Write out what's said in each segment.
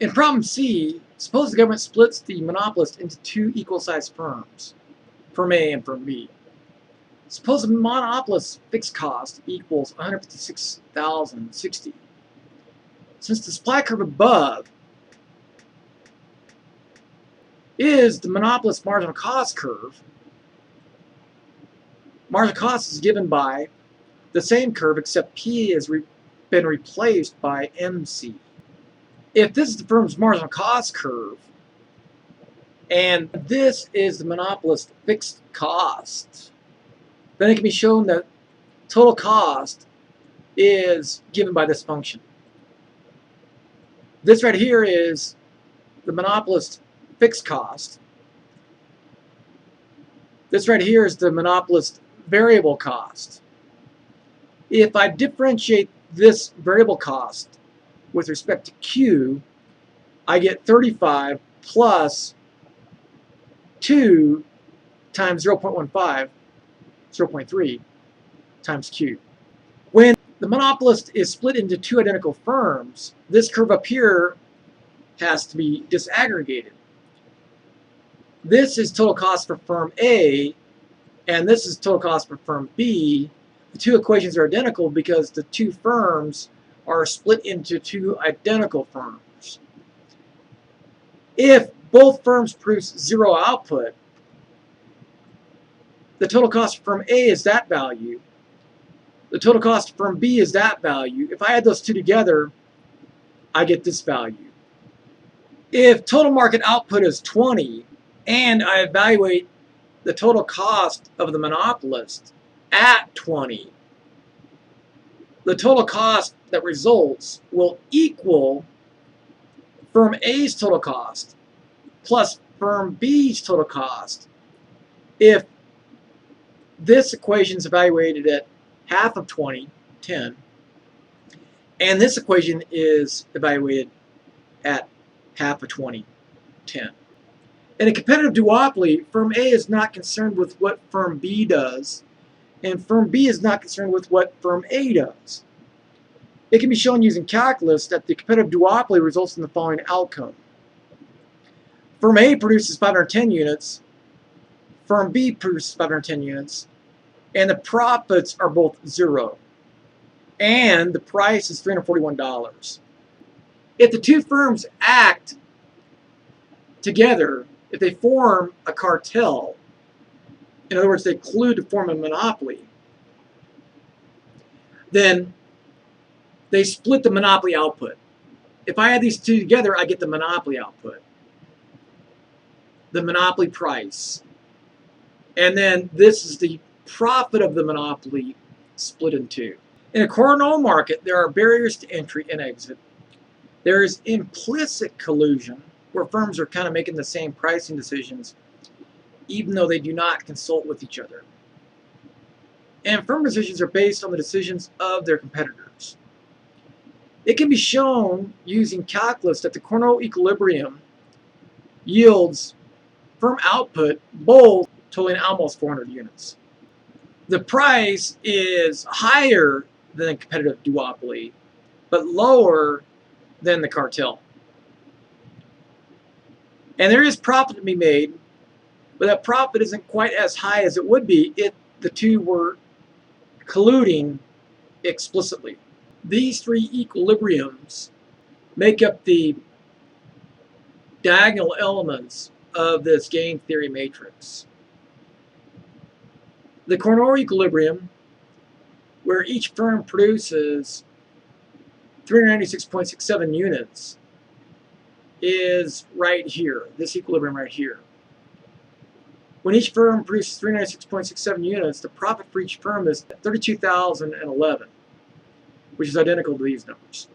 In problem C, suppose the government splits the monopolist into two equal-sized firms, firm A and firm B. Suppose the monopolist's fixed cost equals $156,060. Since the supply curve above is the monopolist's marginal cost curve, marginal cost is given by the same curve except P has been replaced by MC. If this is the firm's marginal cost curve, and this is the monopolist's fixed cost, then it can be shown that total cost is given by this function. This right here is the monopolist's fixed cost. This right here is the monopolist's variable cost. If I differentiate this variable cost with respect to Q, I get 35 plus 2 times 0.15, 0.3 times Q. When the monopolist is split into two identical firms, this curve up here has to be disaggregated. This is total cost for firm A, and this is total cost for firm B. The two equations are identical because the two firms are split into two identical firms. If both firms produce zero output, the total cost for firm A is that value. The total cost for firm B is that value. If I add those two together, I get this value. If total market output is 20 and I evaluate the total cost of the monopolist at 20, the total cost that results will equal firm A's total cost plus firm B's total cost if this equation is evaluated at half of 20, 10, and this equation is evaluated at half of 20, 10. In a competitive duopoly, firm A is not concerned with what firm B does, and firm B is not concerned with what firm A does. It can be shown using calculus that the competitive duopoly results in the following outcome. Firm A produces 510 units, firm B produces 510 units, and the profits are both zero. And the price is $341. If the two firms act together, if they form a cartel, in other words, they collude to form a monopoly, then they split the monopoly output. If I add these two together, I get the monopoly output, the monopoly price. And then this is the profit of the monopoly split in two. In a coronal market, there are barriers to entry and exit. There is implicit collusion, where firms are kind of making the same pricing decisions, even though they do not consult with each other. And firm decisions are based on the decisions of their competitors. It can be shown using calculus that the coronal equilibrium yields firm output both totaling almost 400 units. The price is higher than a competitive duopoly, but lower than the cartel. And there is profit to be made, but that profit isn't quite as high as it would be if the two were colluding explicitly. These three equilibriums make up the diagonal elements of this game theory matrix. The coronal equilibrium, where each firm produces 396.67 units, is right here, this equilibrium right here. When each firm produces 396.67 units, the profit for each firm is 32,011, which is identical to these numbers.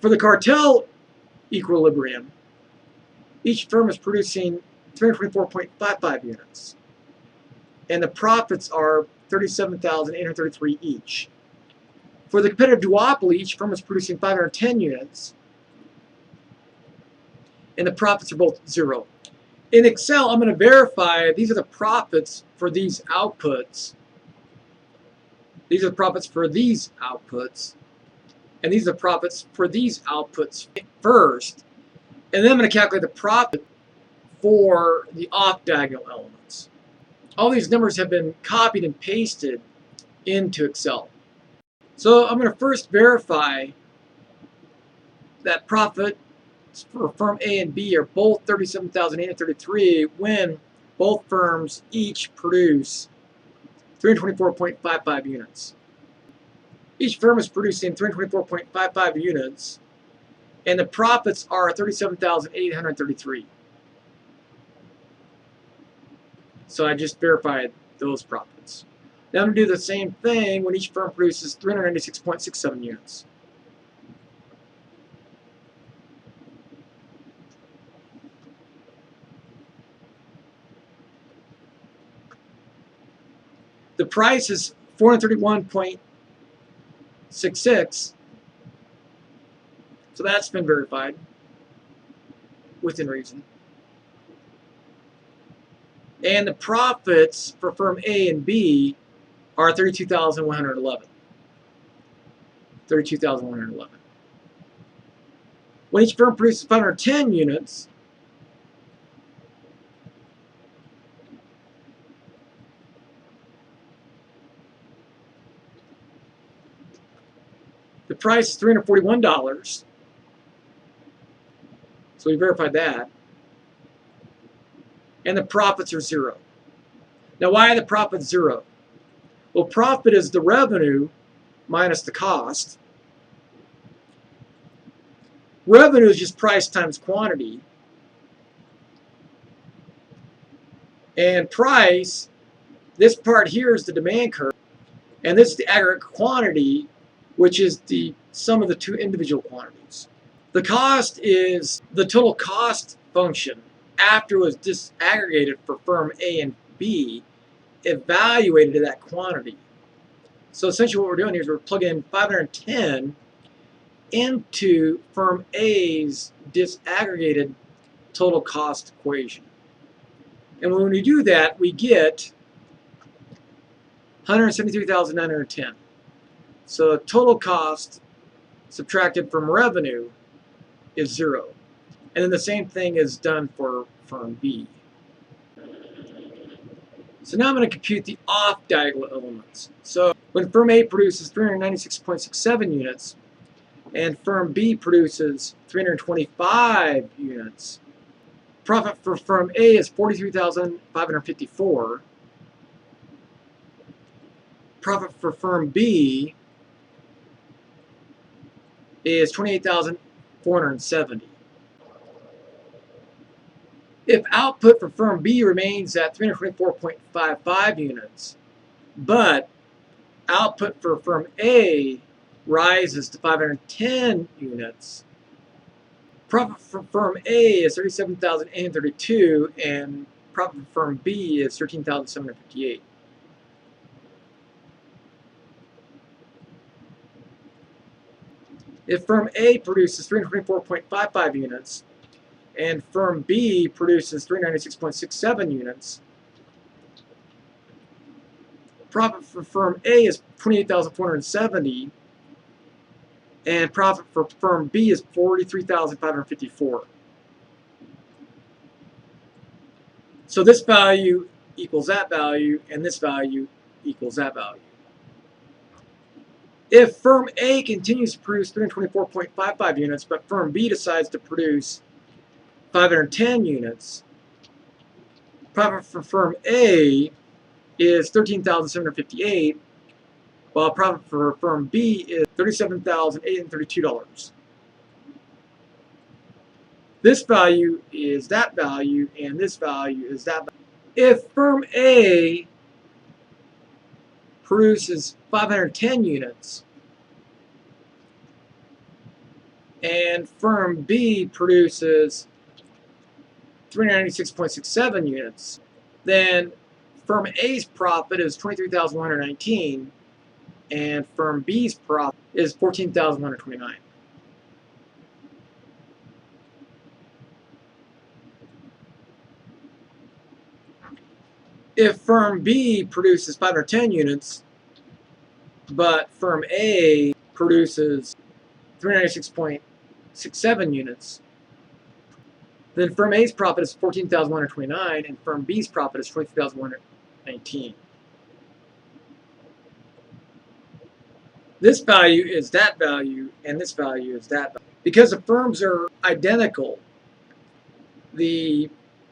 For the cartel equilibrium, each firm is producing 324.55 units, and the profits are 37,833 each. For the competitive duopoly, each firm is producing 510 units, and the profits are both zero. In Excel, I'm going to verify these are the profits for these outputs. These are the profits for these outputs. And these are the profits for these outputs first. And then I'm going to calculate the profit for the off-diagonal elements. All these numbers have been copied and pasted into Excel. So I'm going to first verify that profit for firm A and B are both 37,833 when both firms each produce 324.55 units. Each firm is producing 324.55 units, and the profits are 37,833. So I just verified those profits. Now I'm going to do the same thing when each firm produces 396.67 units. The price is 431.66, so that's been verified within reason. And the profits for firm A and B are 32,111. 32,111. When each firm produces 510 units, the price is $341. So we verified that. And the profits are zero. Now, why are the profits zero? Well, profit is the revenue minus the cost. Revenue is just price times quantity. And price, this part here is the demand curve. And this is the aggregate quantity, which is the sum of the two individual quantities. The cost is the total cost function after it was disaggregated for firm A and B, evaluated to that quantity. So essentially what we're doing here is we're plugging in 510 into firm A's disaggregated total cost equation. And when we do that, we get 173,910. So total cost subtracted from revenue is zero. And then the same thing is done for firm B. So now I'm going to compute the off-diagonal elements. So when firm A produces 396.67 units and firm B produces 325 units, profit for firm A is 43,554. Profit for firm B is 28,470. If output for firm B remains at 324.55 units, but output for firm A rises to 510 units, profit for firm A is 37,832 and profit for firm B is 13,758. If firm A produces 324.55 units and firm B produces 396.67 units, profit for firm A is 28,470 and profit for firm B is 43,554. So this value equals that value and this value equals that value. If firm A continues to produce 324.55 units, but firm B decides to produce 510 units, profit for firm A is 13,758, while profit for firm B is $37,832. This value is that value, and this value is that value. If firm A produces 510 units and firm B produces 396.67 units, then firm A's profit is 23,119 and firm B's profit is 14,129. If firm B produces 510 units, but firm A produces 396.67 units, then firm A's profit is 14,129 and firm B's profit is 22,119. This value is that value, and this value is that value. Because the firms are identical, the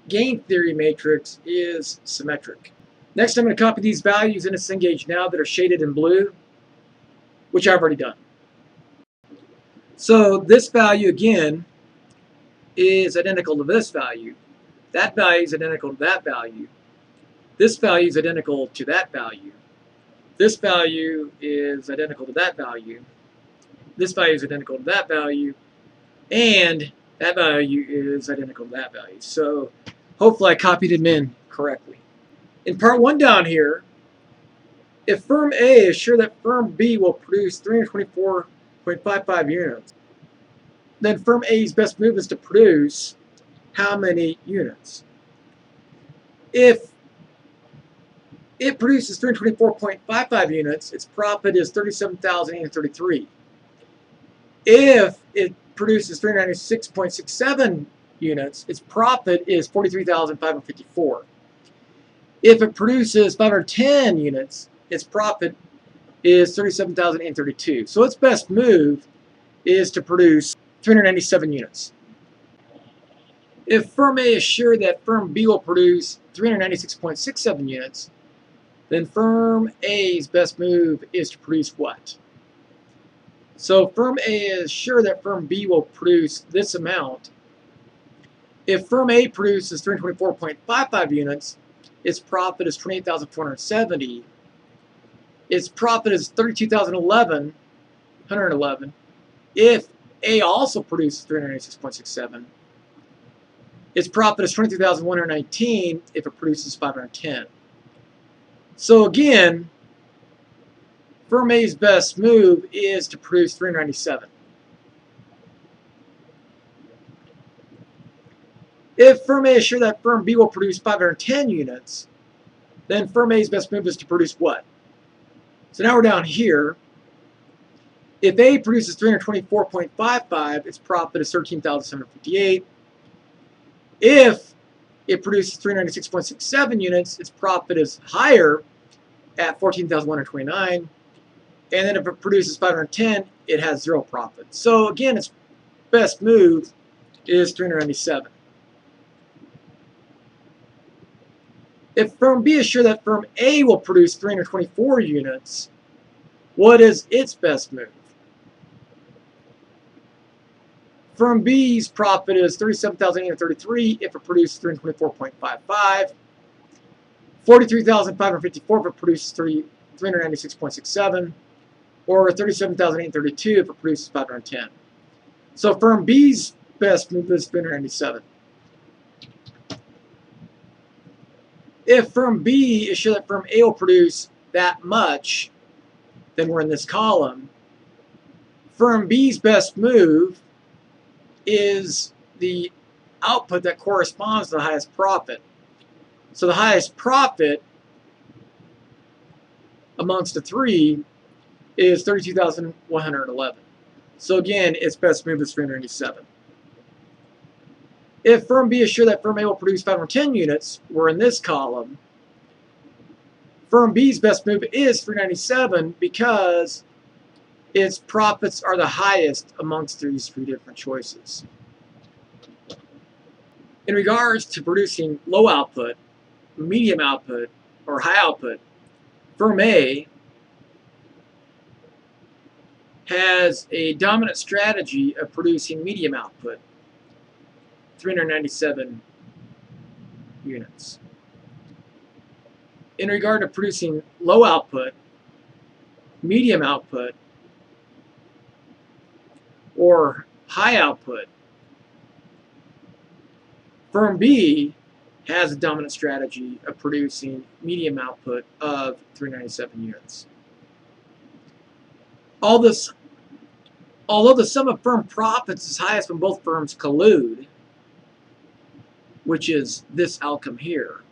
gain theory matrix is symmetric. Next, I'm going to copy these values into Cengage Now that are shaded in blue, which I've already done. So this value, again, is identical to this value. That value is identical to that value. This value is identical to that value. This value is identical to that value. This value is identical to that value. And that value is identical to that value. So hopefully I copied them in correctly. In part 1 down here, if firm A is sure that firm B will produce 324.55 units, then firm A's best move is to produce how many units? If it produces 324.55 units, its profit is 37,833. If it produces 396.67 units, its profit is 43,554. If it produces 510 units, its profit is 37,832. So its best move is to produce 397 units. If firm A is sure that firm B will produce 396.67 units, then firm A's best move is to produce what? So firm A is sure that firm B will produce this amount. If firm A produces 324.55 units, its profit is 28,470. Its profit is 32,111. If A also produces 396.67, its profit is 23,119 if it produces 510. So again, firm A's best move is to produce 397. If firm A is sure that firm B will produce 510 units, then firm A's best move is to produce what? So now we're down here. If A produces 324.55, its profit is 13,758. If it produces 396.67 units, its profit is higher at 14,129. And then if it produces 510, it has zero profit. So again, its best move is 397. If firm B is sure that firm A will produce 324 units, what is its best move? Firm B's profit is 37,833 if it produces 324.55, 43,554 if it produces 396.67, or 37,832 if it produces 510. So firm B's best move is 397. If firm B is sure that firm A will produce that much, then we're in this column. Firm B's best move is the output that corresponds to the highest profit. So the highest profit amongst the three is 32,111. So again, its best move is 397. If firm B is sure that firm A will produce 510 units, we're in this column. Firm B's best move is 397 because its profits are the highest amongst these three different choices. In regards to producing low output, medium output, or high output, firm A has a dominant strategy of producing medium output, 397 units. In regard to producing low output, medium output, or high output, firm B has a dominant strategy of producing medium output of 397 units. Although the sum of firm profits is highest when both firms collude, which is this outcome here,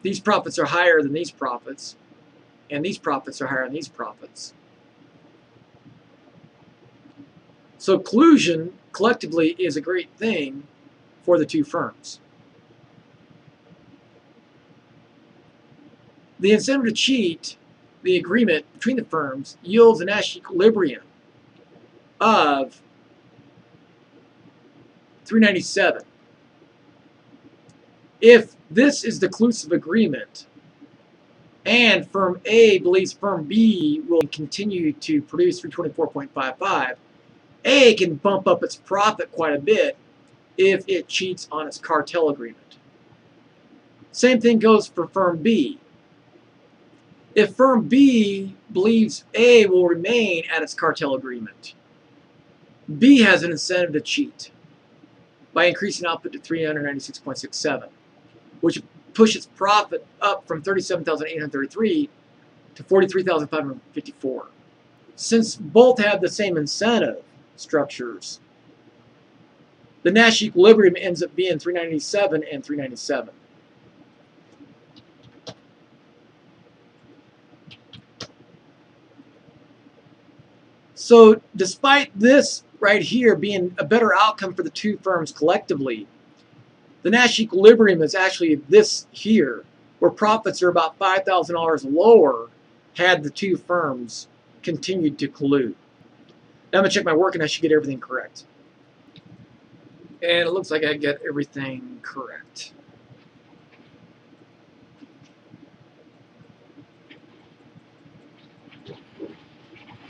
these profits are higher than these profits. and these profits are higher than these profits. So collusion collectively is a great thing for the two firms. The incentive to cheat, the agreement between the firms, yields a Nash equilibrium of 397. If this is the collusive agreement, and firm A believes firm B will continue to produce 324.55, A can bump up its profit quite a bit if it cheats on its cartel agreement. Same thing goes for firm B. If firm B believes A will remain at its cartel agreement, B has an incentive to cheat by increasing output to 396.67, which pushes profit up from 37,833 to 43,554. Since both have the same incentive structures, the Nash equilibrium ends up being 397 and 397. So despite this right here being a better outcome for the two firms collectively, the Nash equilibrium is actually this here, where profits are about $5,000 lower had the two firms continued to collude. Now I'm going to check my work and I should get everything correct. And it looks like I get everything correct.